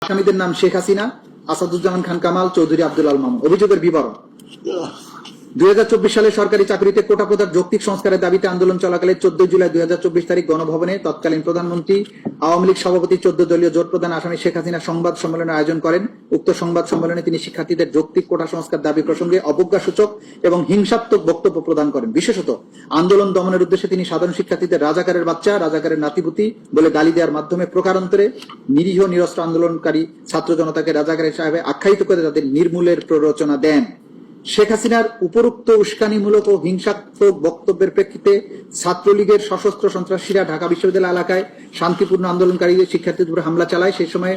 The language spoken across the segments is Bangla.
আসামিদের নাম শেখ হাসিনা, আসাদুজ্জামান খান কামাল, চৌধুরী আব্দুল আল মামুন। অভিযোগের বিবরণ: 2024 সালে সরকারি চাকরিতে কোটা প্রদার যৌক্তিক সংস্কারের দাবিতে আন্দোলন চলাকালে 14 জুলাই 2024 তারিখ গণভবনে তৎকালীন প্রধানমন্ত্রী, আওয়ামী লীগ সভাপতি, 14 দলীয় জোট প্রধান আসামি শেখ হাসিনা সংবাদ সম্মেলনের আয়োজন করেন। উক্ত সংবাদ সম্মেলনে তিনি শিক্ষার্থীদের যৌক্তিক কোটা সংস্কার দাবি প্রসঙ্গে অবজ্ঞাসূচক এবং হিংসাত্মক বক্তব্য প্রদান করেন। বিশেষত আন্দোলন দমনের উদ্দেশ্যে তিনি সাধারণ শিক্ষার্থীদের রাজাকারের বাচ্চা, রাজাকারের নাতিপুতি বলে গালি দেওয়ার মাধ্যমে প্রকারান্তরে নিরীহ নিরস্ত্র আন্দোলনকারী ছাত্র জনতাকে রাজাকারের সাহেবে আখ্যায়িত করে তাদের নির্মূলের প্ররোচনা দেন। শেখ হাসিনার উপরোক্ত উস্কানিমূলক ও হিংসাত্মক বক্তব্যের প্রেক্ষিতে ছাত্রলীগের সশস্ত্র সন্ত্রাসীরা ঢাকা বিশ্ববিদ্যালয় এলাকায় শান্তিপূর্ণ আন্দোলনকারীদের শিক্ষার্থীদের উপর হামলা চালায়। সেই সময়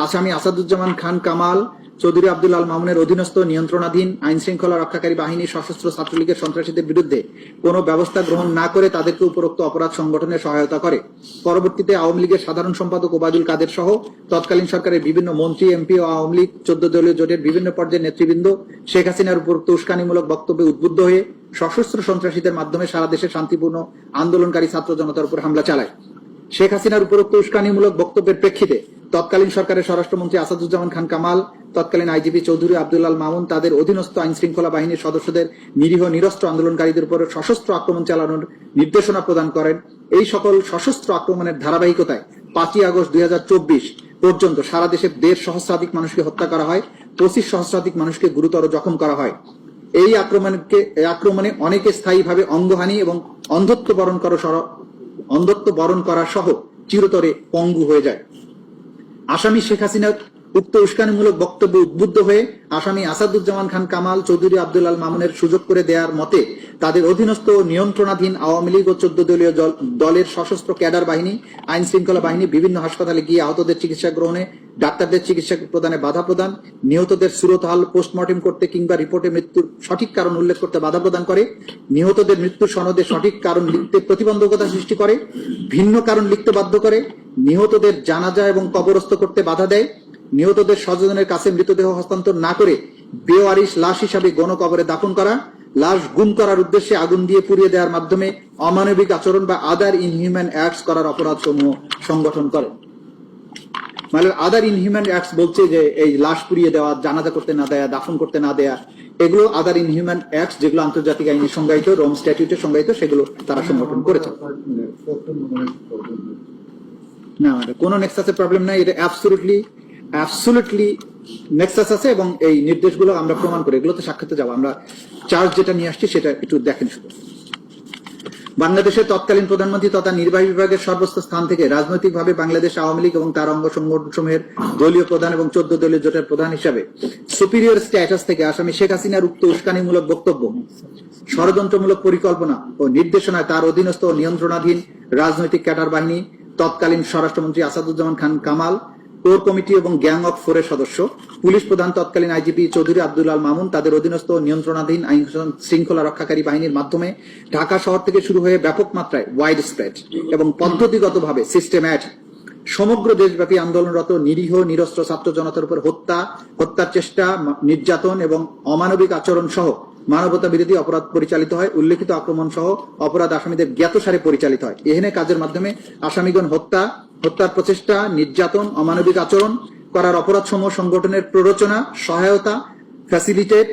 আসামি আসাদুজ্জামান খান কামাল, চৌধুরী আব্দুল আল মামুনের অধীনস্থ নিয়ন্ত্রণাধীন আইন শৃঙ্খলা রক্ষাকারী বাহিনী সশস্ত্র ছাত্রলীগের সন্ত্রাসীদের বিরুদ্ধে কোনো ব্যবস্থা গ্রহণ না করে তাদেরকে উপরোক্ত অপরাধ সংগঠনে সহায়তা করে। পরবর্তীতে আওয়ামী লীগের সাধারণ সম্পাদক ওবায়দুল কাদের সহ তৎকালীন সরকারের বিভিন্ন মন্ত্রী, এমপি ও আওয়ামী লীগ 14 দলীয় জোটের বিভিন্ন পর্যায়ের নেতৃবৃন্দ শেখ হাসিনার উপরোক্ত উস্কানিমূলক বক্তব্যে উদ্বুদ্ধ হয়ে সশস্ত্র সন্ত্রাসীদের মাধ্যমে সারা দেশে শান্তিপূর্ণ আন্দোলনকারী ছাত্র জনতার উপর হামলা চালায়। শেখ হাসিনার উপরোক্ত উস্কানিমূলক বক্তব্যের প্রেক্ষিতে তৎকালীন সরকারের স্বরাষ্ট্রমন্ত্রী আসাদুজ্জামান খান কামাল, তৎকালীন আইজিপি চৌধুরী আব্দুল আল মামুন তাদের অধীনস্থ আইন শৃঙ্খলা বাহিনীর সদস্যদের নিরীহ নিরস্ত্র আন্দোলনকারীদের উপর সশস্ত্র আক্রমণ চালানোর নির্দেশনা প্রদান করেন। এই সকল সশস্ত্র আক্রমণের ধারাবাহিকতায় 5 আগস্ট 2024 পর্যন্ত সারা দেশে 1.5 সহস্রাধিক মানুষকে হত্যা করা হয়, 25 সহস্রাধিক মানুষকে গুরুতর জখম করা হয়। এই আক্রমণে অনেকে স্থায়ীভাবে অঙ্গহানি এবং অন্ধত্ব বরণ করা সহ চিরতরে পঙ্গু হয়ে যায়। আসামি শেখ হাসিনার উক্ত উস্কানিমূলক বক্তব্যে উদ্বুদ্ধ হয়ে আসামি আসাদুজ্জামান খান কামাল, চৌধুরী আব্দুল আল মামুনের সুযোগ করে দেওয়ার মতে তাদের অধীনস্থ নিয়ন্ত্রণাধীন আওয়ামী লীগ ও 14 দলীয় দলের সশস্ত্র ক্যাডার বাহিনী, আইন শৃঙ্খলা বাহিনী বিভিন্ন হাসপাতালে গিয়ে আহতদের চিকিৎসা গ্রহণে, ডাক্তারদের চিকিৎসা প্রদানে বাধা প্রদান, নিহতদের সুরতহাল পোস্টমর্টেম করতে কিংবা রিপোর্টে মৃত্যুর সঠিক কারণ উল্লেখ করতে বাধা প্রদান করে, নিহতদের মৃত্যুর সনদে সঠিক কারণ লিখতে প্রতিবন্ধকতা সৃষ্টি করে, ভিন্ন কারণ লিখতে বাধ্য করে, নিহতদের জানাজা এবং কবরস্থ করতে বাধা দেয়, নিহতদের স্বজনের কাছে মৃতদেহ হস্তান্তর না করে বেওয়ারিশ লাশ হিসাবে গণকবরে দাফন করা, লাশ গুম করার উদ্দেশ্যে আগুন দিয়ে পুড়িয়ে দেওয়ার মাধ্যমে অমানবিক আচরণ বা আদার ইনহিউম্যান অ্যাক্টস করার অপরাধ সমূহ সংগঠন করে। মানে আদার ইনহিউম্যান অ্যাক্টস বলছে যে এই লাশ পুড়িয়ে দেওয়া, জানাজা করতে না দেয়া, দাফন করতে না দেয়া, এগুলো আদার ইনহিউম্যান অ্যাক্টস যেগুলো আন্তর্জাতিক আইনে সংজ্ঞায়িত, রোম স্ট্যাটিউটে সংজ্ঞায়িত, সেগুলো তারা সংগঠন করেছে। না, কোনো নেক্সাসের প্রবলেম নাই, এটা অ্যাবসলিউটলি নেক্সাস আছে এবং এই নির্দেশগুলো আমরা প্রমাণ করি, এগুলোতে সাক্ষাতে যাবো। আমরা চার্জ যেটা নিয়ে আসছি সেটা একটু দেখেন শুধু। বাংলাদেশের তৎকালীন প্রধানমন্ত্রী তথা নির্বাহী বিভাগের সর্বোচ্চ স্থান থেকে রাজনৈতিকভাবে বাংলাদেশ আওয়ামী লীগ এবং তার অঙ্গ সংগঠনসমূহের দলীয় প্রধান এবং 14 দলীয় জোটের প্রধান হিসাবে সুপিরিয়র স্ট্যাটাস থেকে আসামি শেখ হাসিনার উক্ত উস্কানিমূলক বক্তব্য, ষড়যন্ত্রমূলক পরিকল্পনা ও নির্দেশনায় তার অধীনস্থ ও নিয়ন্ত্রণাধীন রাজনৈতিক ক্যাডার বাহিনী, তৎকালীন স্বরাষ্ট্রমন্ত্রী আসাদুজ্জামান খান কামাল, কোর কমিটি এবং গ্যাং অফ 4 এর সদস্য, পুলিশ প্রধান তৎকালীন আইজিপি চৌধুরী আব্দুল আল মামুন তাদের অধীনস্থ নিয়ন্ত্রণাধীন আইন শৃঙ্খলা রক্ষাকারী বাহিনীর মাধ্যমে ঢাকা শহর থেকে শুরু হয়ে ব্যাপক মাত্রায় ওয়াইড স্প্রেড এবং পদ্ধতিগতভাবে সিস্টেম্যাটিক সমগ্র দেশব্যাপী আন্দোলনরত নিরীহ নিরস্ত্র ছাত্র জনতার উপর হত্যার চেষ্টা, নির্যাতন এবং অমানবিক আচরণ সহ মানবতা বিরোধী অপরাধ পরিচালিত হয়। উল্লেখিত আক্রমণ সহ অপরাধ আসামিদের জ্ঞাতসারে পরিচালিত হয়। এহেন কাজের মাধ্যমে আসামিগণ হত্যার প্রচেষ্টা, নির্যাতন, অমানবিক আচরণ করার অপরাধ সমূহ সংগঠনের প্ররোচনা, সহায়তা, ফ্যাসিলিটেট,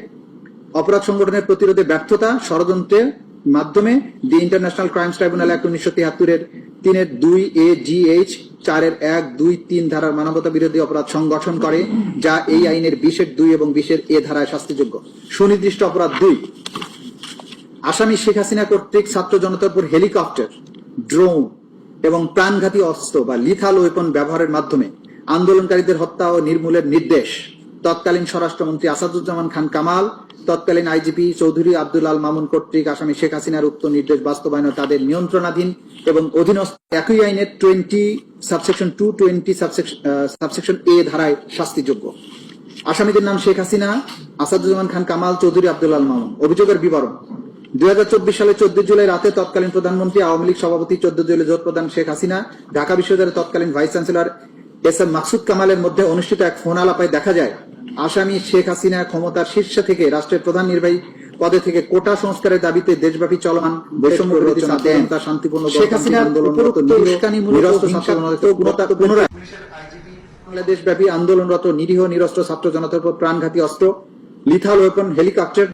অপরাধ সংগঠনের প্রতিরোধে ব্যর্থতা, ষড়যন্ত্রের মাধ্যমে the international crimes tribunal act 1973 এর 2AGH 4 1, 2, 3 ধারার মানবতা বিরোধী অপরাধ সংগঠন করে, যা এই আইনের 20-2 এবং 20-A ধারায় শাস্তিযোগ্য। সুনির্দিষ্ট অপরাধ 2, আসামি শেখ হাসিনা কর্তৃক ছাত্র জনতার উপর হেলিকপ্টার, ড্রোন এবং প্রাণঘাতী অস্ত্র বা লিথাল ওয়েপন ব্যবহারের মাধ্যমে আন্দোলনকারীদের হত্যা ও নির্মূলের নির্দেশ তৎকালীন স্বরাষ্ট্রমন্ত্রী আসাদুজ্জামান খান কামাল, তৎকালীন আইজিপি চৌধুরী আব্দুল আল মামুন কর্তৃক আসামি শেখ হাসিনার উক্ত নির্দেশ বাস্তবায়ন তাদের নিয়ন্ত্রণাধীন এবং অধীনস্থ একই আইনের 20(2) সাবসেকশন A ধারায় শাস্তিযোগ্য। আসামিদের নাম শেখ হাসিনা, আসাদুজ্জামান খান কামাল, চৌধুরী আব্দুল আল মামুন। অভিযোগের বিবরণ: 2024 সালে 14 জুলাই রাতে তৎকালীন প্রধানমন্ত্রী, আওয়ামী লীগ সভাপতি, 14 দলীয় জোট প্রধান শেখ হাসিনা, ঢাকা বিশ্ববিদ্যালয়ের তৎকালীন ভাইস চ্যান্সেলর SM মাকসুদ কামালের মধ্যে অনুষ্ঠিত এক ফোন আলাপায় দেখা যায় আসামি শেখ হাসিনা ক্ষমতার শীর্ষে থেকে রাষ্ট্রের প্রধান নির্বাহী পদে থেকে কোটা সংস্কারের দাবিতে দেশব্যাপী চলমান বৈষম্য বিরোধী তা শান্তিপূর্ণ শেখ হাসিনার আন্দোলন বাংলাদেশ ব্যাপী আন্দোলনরত নিরীহ নিরস্ত্র ছাত্র জনতার উপর প্রাণঘাতী অস্ত্র, লিথাল ওয়েপন, হেলিকপ্টার